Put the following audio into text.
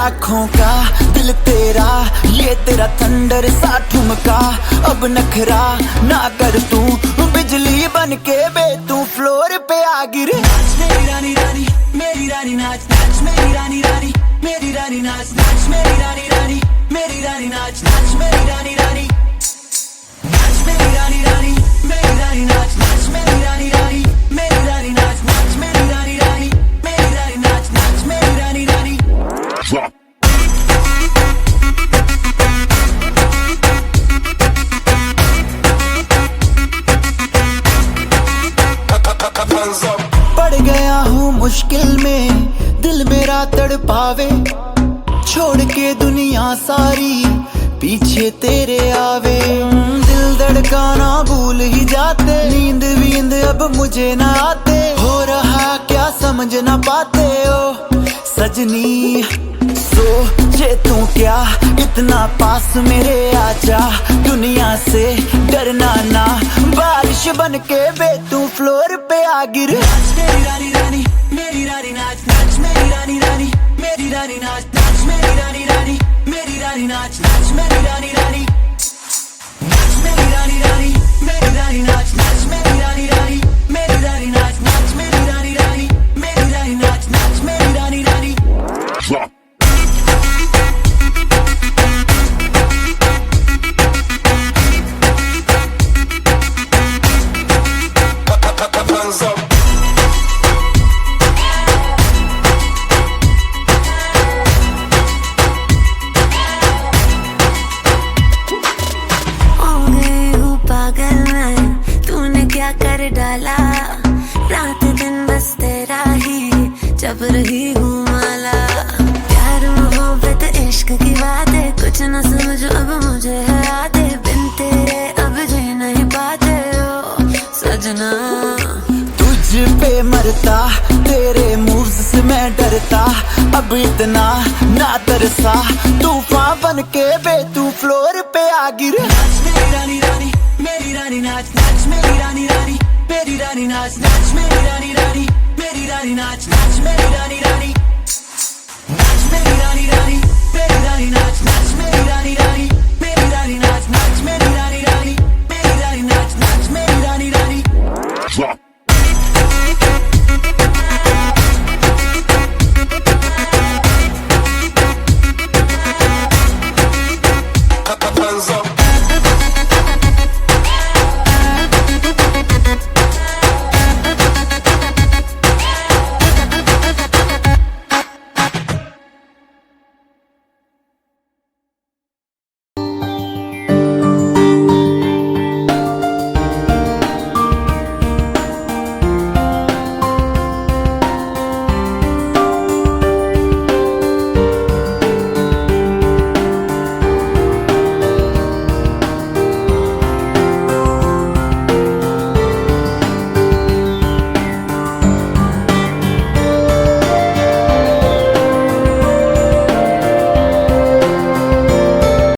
लाखों का दिल तेरा, ये तेरा थंडर सा ठुमका। अब नखरा ना कर तू, बिजली बन के बे तू फ्लोर पे आ गिरे। नाच मेरी रानी रानी, मेरी रानी नाच नाच मेरी रानी रानी, मेरी रानी नाच नाच मेरी रानी रानी, मेरी रानी नाच नाच मेरी रानी रानी, नाच मेरी रानी रानी, मेरी रानी नाच नाच मेरी रानी रानी, मेरी रानी नाच नाच मेरी रानी रानी, मेरी रानी नाच नाच मेरी रानी रानी। पड़ गया हूँ मुश्किल में, दिल मेरा तड़पावे, छोड़ के दुनिया सारी पीछे तेरे आवे। दिल धड़काना भूल ही जाते, नींद वींद अब मुझे ना आते, हो रहा क्या समझ ना पाते ओ सजनी। सोचे तू क्या इतना पास मेरे आजा, दुनिया से डरना ना, बारिश बन के बे तू फ्लोर पे आ गिरे। नाच मेरी रानी रानी, मेरी रानी नाच नाच मेरी रानी रानी, मेरी रानी नाच नाच मेरी रानी रानी, मेरी रानी नाच नाच मेरी रानी रानी, नाच मेरी रानी रानी, मेरी रानी नाच नाच मेरी रानी रानी, मेरी रानी नाच नाच मेरी रानी रानी, मेरी रानी नाच नाच मेरी रानी रानी। कर डाला रात दिन बस तेरा ही जब रही हूँ माला। प्यार मोहब्बत इश्क की बातें कुछ न समझो अब मुझे है आते, बिन तेरे अब जी नहीं पाते हो सजना। तुझ पे मरता, तेरे मूव्स से मैं डरता, अब इतना ना तरसा, तूफान बन के बे तू फ्लोर पे आ गिरे। नाच मेरी रानी रानी, मेरी रानी नाच नाच मेरी रानी रानी, मेरी रानी नाच नाच मेरी रानी रानी, मेरी रानी नाच नाच मेरी रानी।